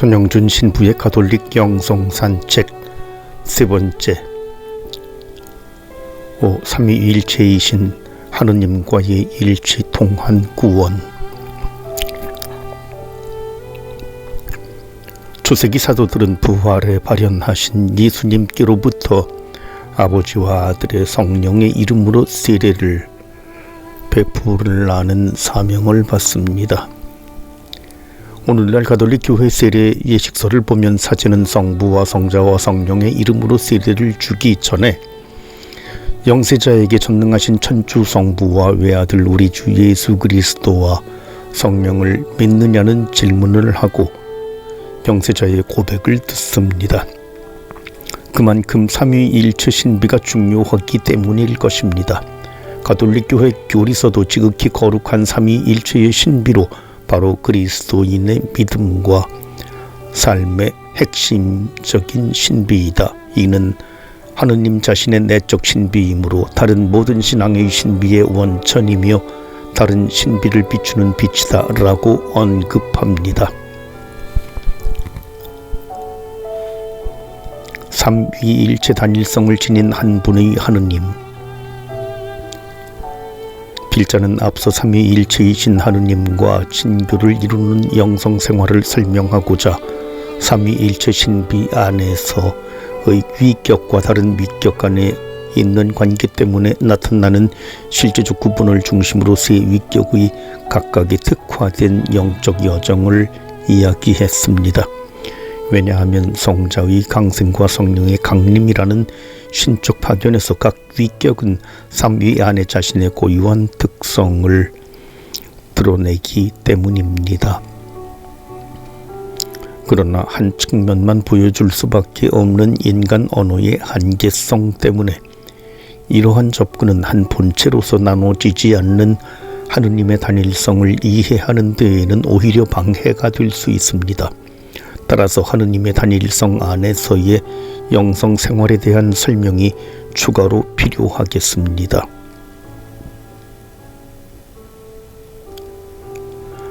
전영준 신부의 가톨릭 영성산책 세 번째. 삼위일체이신 하느님과의 일체통한 구원. 초세기 사도들은 부활에 발현하신 예수님께로부터 아버지와 아들의 성령의 이름으로 세례를 베풀라는 사명을 받습니다. 오늘날 가톨릭 교회 세례 예식서를 보면 사제는 성부와 성자와 성령의 이름으로 세례를 주기 전에 영세자에게 전능하신 천주 성부와 외아들 우리 주 예수 그리스도와 성령을 믿느냐는 질문을 하고 영세자의 고백을 듣습니다. 그만큼 삼위일체 신비가 중요하기 때문일 것입니다. 가톨릭 교회 교리서도 지극히 거룩한 삼위일체의 신비로 바로 그리스도인의 믿음과 삶의 핵심적인 신비이다. 이는 하느님 자신의 내적 신비이므로 다른 모든 신앙의 신비의 원천이며 다른 신비를 비추는 빛이다 라고 언급합니다. 삼위일체 단일성을 지닌 한 분의 하느님. 필자는 앞서 삼위일체이신 하느님과 친교를 이루는 영성생활을 설명하고자 삼위일체 신비 안에서의 위격과 다른 위격 간에 있는 관계 때문에 나타나는 실제적 구분을 중심으로 세 위격의 각각의 특화된 영적 여정을 이야기했습니다. 왜냐하면 성자의 강생과 성령의 강림이라는 신적 파견에서 각 위격은 삼위 안에 자신의 고유한 특성을 드러내기 때문입니다. 그러나 한 측면만 보여줄 수밖에 없는 인간 언어의 한계성 때문에 이러한 접근은 한 본체로서 나눠지지 않는 하느님의 단일성을 이해하는 데에는 오히려 방해가 될 수 있습니다. 따라서 하느님의 단일성 안에서의 영성 생활에 대한 설명이 추가로 필요하겠습니다.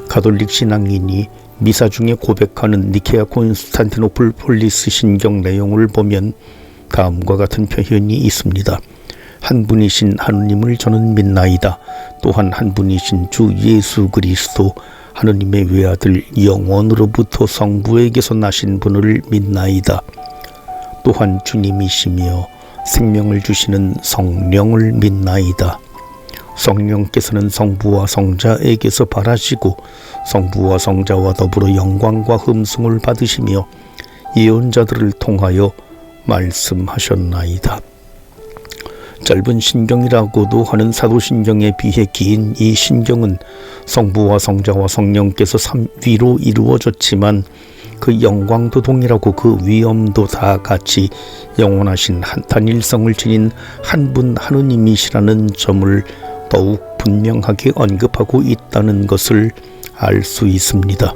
가톨릭 신앙인이 미사 중에 고백하는 니케아 콘스탄티노플 폴리스 신경 내용을 보면 다음과 같은 표현이 있습니다. 한 분이신 하느님을 저는 믿나이다. 또한 한 분이신 주 예수 그리스도 하느님의 외아들 영원으로부터 성부에게서 나신 분을 믿나이다. 또한 주님이시며 생명을 주시는 성령을 믿나이다. 성령께서는 성부와 성자에게서 발하시고 성부와 성자와 더불어 영광과 흠숭을 받으시며 예언자들을 통하여 말씀하셨나이다. 짧은 신경이라고도 하는 사도신경에 비해 긴 이 신경은 성부와 성자와 성령께서 삼위로 이루어졌지만 그 영광도 동일하고 그 위엄도 다 같이 영원하신 한 단일성을 지닌 한 분 하느님이시라는 점을 더욱 분명하게 언급하고 있다는 것을 알 수 있습니다.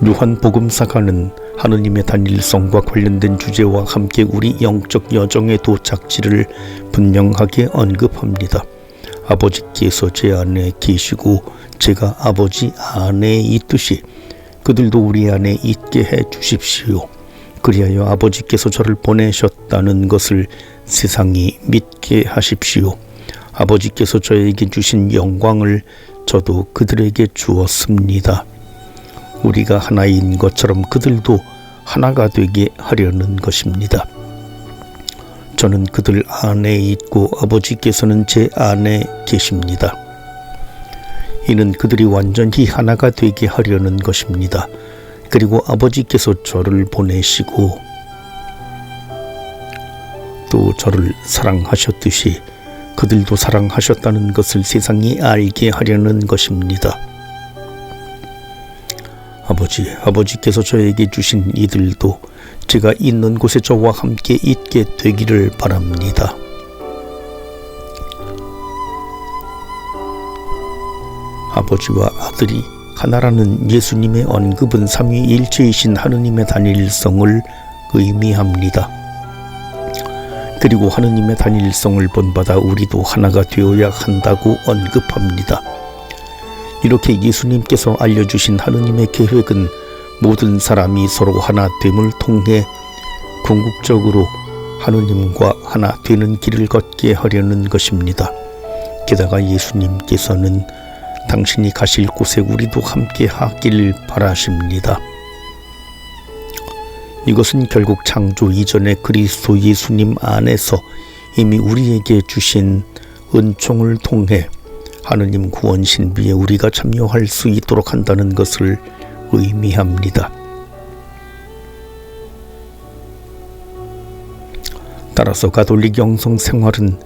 요한 복음사가는 하느님의 단일성과 관련된 주제와 함께 우리 영적 여정의 도착지를 분명하게 언급합니다. 아버지께서 제 안에 계시고 제가 아버지 안에 있듯이 그들도 우리 안에 있게 해 주십시오. 그리하여 아버지께서 저를 보내셨다는 것을 세상이 믿게 하십시오. 아버지께서 저에게 주신 영광을 저도 그들에게 주었습니다. 우리가 하나인 것처럼 그들도 하나가 되게 하려는 것입니다. 저는 그들 안에 있고 아버지께서는 제 안에 계십니다. 이는 그들이 완전히 하나가 되게 하려는 것입니다. 그리고 아버지께서 저를 보내시고 또 저를 사랑하셨듯이 그들도 사랑하셨다는 것을 세상이 알게 하려는 것입니다. 아버지께서 저에게 주신 이들도 제가 있는 곳에 저와 함께 있게 되기를 바랍니다. 아버지와 아들이 하나라는 예수님의 언급은 삼위일체이신 하느님의 단일성을 의미합니다. 그리고 하느님의 단일성을 본받아 우리도 하나가 되어야 한다고 언급합니다. 이렇게 예수님께서 알려주신 하느님의 계획은 모든 사람이 서로 하나됨을 통해 궁극적으로 하느님과 하나 되는 길을 걷게 하려는 것입니다. 게다가 예수님께서는 당신이 가실 곳에 우리도 함께 하길 바라십니다. 이것은 결국 창조 이전에 그리스도 예수님 안에서 이미 우리에게 주신 은총을 통해 하느님 구원 신비에 우리가 참여할 수 있도록 한다는 것을 의미합니다. 따라서 가톨릭 영성 생활은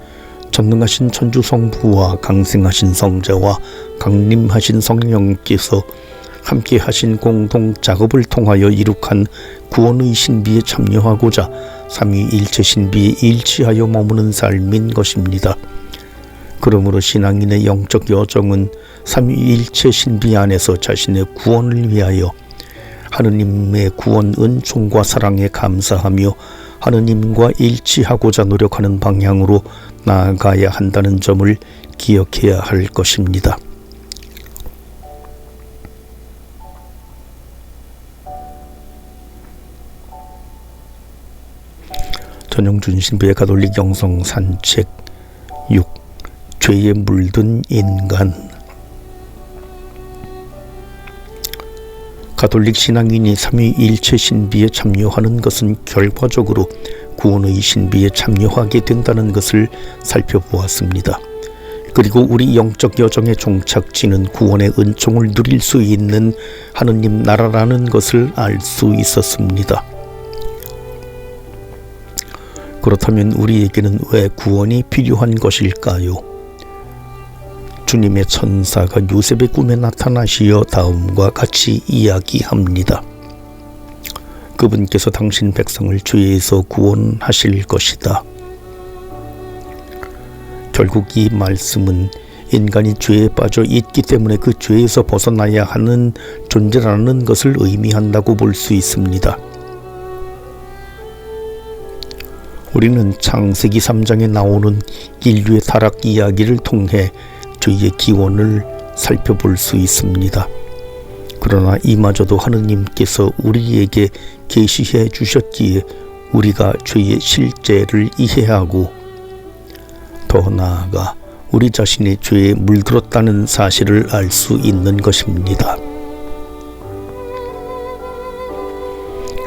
전능하신 천주 성부와 강생하신 성자와 강림하신 성령께서 함께 하신 공동 작업을 통하여 이룩한 구원의 신비에 참여하고자 삼위일체 신비에 일치하여 머무는 삶인 것입니다. 그러므로 신앙인의 영적 여정은 삼위일체 신비 안에서 자신의 구원을 위하여 하느님의 구원 은총과 사랑에 감사하며 하느님과 일치하고자 노력하는 방향으로 나아가야 한다는 점을 기억해야 할 것입니다. 전용준 신부의 가톨릭 영성 산책 6. 죄에 물든 인간. 가톨릭 신앙인이 삼위일체 신비에 참여하는 것은 결과적으로 구원의 신비에 참여하게 된다는 것을 살펴보았습니다. 그리고 우리 영적 여정의 종착지는 구원의 은총을 누릴 수 있는 하느님 나라라는 것을 알 수 있었습니다. 그렇다면 우리에게는 왜 구원이 필요한 것일까요? 주님의 천사가 요셉의 꿈에 나타나시어 다음과 같이 이야기합니다. 그분께서 당신 백성을 죄에서 구원하실 것이다. 결국 이 말씀은 인간이 죄에 빠져 있기 때문에 그 죄에서 벗어나야 하는 존재라는 것을 의미한다고 볼 수 있습니다. 우리는 창세기 3장에 나오는 인류의 타락 이야기를 통해 죄의 기원을 살펴볼 수 있습니다. 그러나 이마저도 하느님께서 우리에게 계시해 주셨기에 우리가 죄의 실제를 이해하고 더 나아가 우리 자신이 죄에 물들었다는 사실을 알 수 있는 것입니다.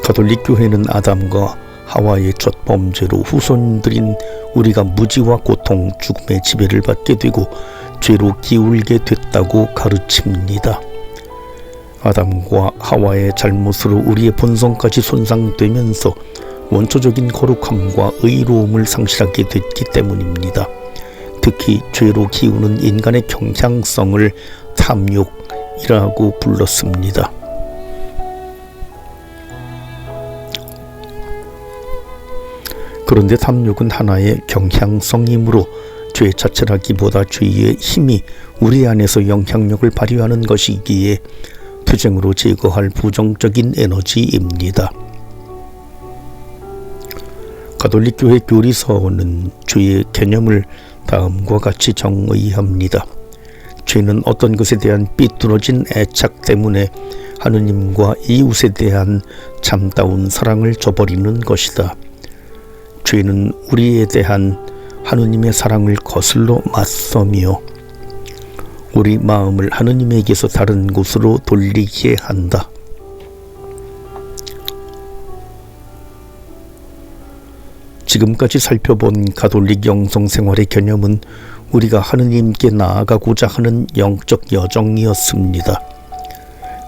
가톨릭 교회는 아담과 하와의 첫 범죄로 후손들인 우리가 무지와 고통, 죽음의 지배를 받게 되고 죄로 기울게 됐다고 가르칩니다. 아담과 하와의 잘못으로 우리의 본성까지 손상되면서 원초적인 거룩함과 의로움을 상실하게 됐기 때문입니다. 특히 죄로 기우는 인간의 경향성을 탐욕이라고 불렀습니다. 그런데 탐욕은 하나의 경향성이므로 죄 자체라기보다 죄의 힘이 우리 안에서 영향력을 발휘하는 것이기에 투쟁으로 제거할 부정적인 에너지입니다. 가톨릭 교회 교리서는 죄의 개념을 다음과 같이 정의합니다. 죄는 어떤 것에 대한 삐뚤어진 애착 때문에 하느님과 이웃에 대한 참다운 사랑을 저버리는 것이다. 죄는 우리에 대한 하느님의 사랑을 거슬러 맞서며 우리 마음을 하느님에게서 다른 곳으로 돌리게 한다. 지금까지 살펴본 가톨릭 영성 생활의 개념은 우리가 하느님께 나아가고자 하는 영적 여정이었습니다.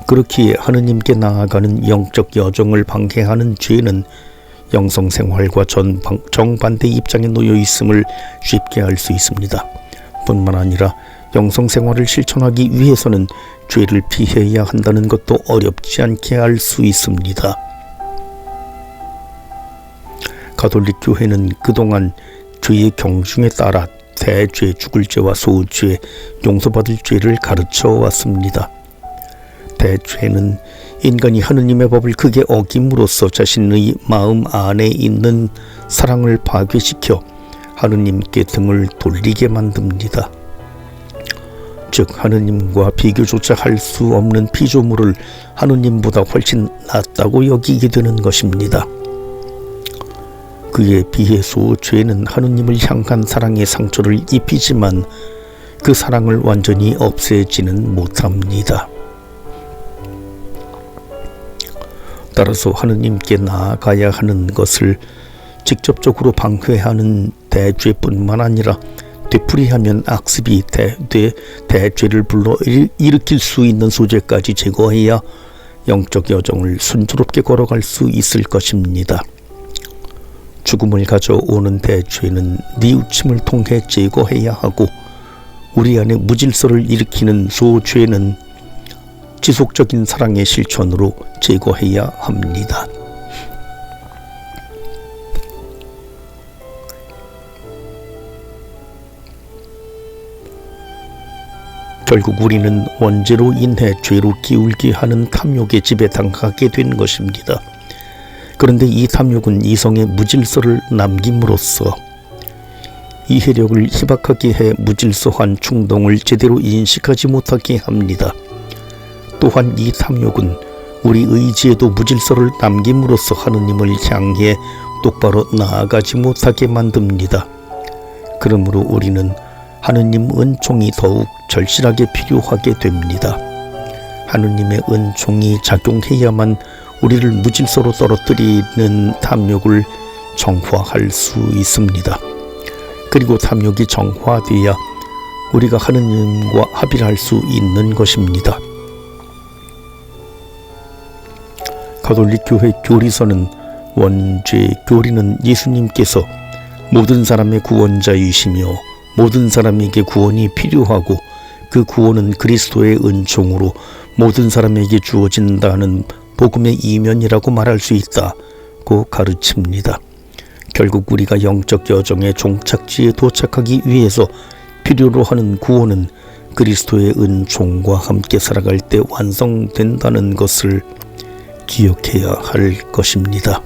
그렇기에 하느님께 나아가는 영적 여정을 방해하는 죄는 영성 생활과 정반대 입장에 놓여 있음을 쉽게 알 수 있습니다. 뿐만 아니라 영성 생활을 실천하기 위해서는 죄를 피해야 한다는 것도 어렵지 않게 알 수 있습니다. 가톨릭 교회는 그동안 죄의 경중에 따라 대죄, 죽을 죄와 소죄, 용서받을 죄를 가르쳐 왔습니다. 대죄는 인간이 하느님의 법을 크게 어김으로써 자신의 마음 안에 있는 사랑을 파괴시켜 하느님께 등을 돌리게 만듭니다. 즉 하느님과 비교조차 할 수 없는 피조물을 하느님보다 훨씬 낫다고 여기게 되는 것입니다. 그에 비해서 죄는 하느님을 향한 사랑의 상처를 입히지만 그 사랑을 완전히 없애지는 못합니다. 따라서 하느님께 나아가야 하는 것을 직접적으로 방해하는 대죄뿐만 아니라 되풀이하면 악습이 대죄를 불러 일으킬 수 있는 소재까지 제거해야 영적 여정을 순조롭게 걸어갈 수 있을 것입니다. 죽음을 가져오는 대죄는 뉘우침을 통해 제거해야 하고 우리 안에 무질서를 일으키는 소죄는 지속적인 사랑의 실천으로 제거해야 합니다. 결국 우리는 원죄로 인해 죄로 기울게 하는 탐욕의 집에 당하게 된 것입니다. 그런데 이 탐욕은 이성의 무질서를 남김으로써 이해력을 희박하게 해 무질서한 충동을 제대로 인식하지 못하게 합니다. 또한 이 탐욕은 우리 의지에도 무질서를 남김으로써 하느님을 향해 똑바로 나아가지 못하게 만듭니다. 그러므로 우리는 하느님 은총이 더욱 절실하게 필요하게 됩니다. 하느님의 은총이 작용해야만 우리를 무질서로 떨어뜨리는 탐욕을 정화할 수 있습니다. 그리고 탐욕이 정화되어야 우리가 하느님과 합일할 수 있는 것입니다. 가톨릭 교회 교리서는 원죄 교리는 예수님께서 모든 사람의 구원자이시며 모든 사람에게 구원이 필요하고 그 구원은 그리스도의 은총으로 모든 사람에게 주어진다는 복음의 이면이라고 말할 수 있다고 가르칩니다. 결국 우리가 영적 여정의 종착지에 도착하기 위해서 필요로 하는 구원은 그리스도의 은총과 함께 살아갈 때 완성된다는 것을 기억해야 할 것입니다.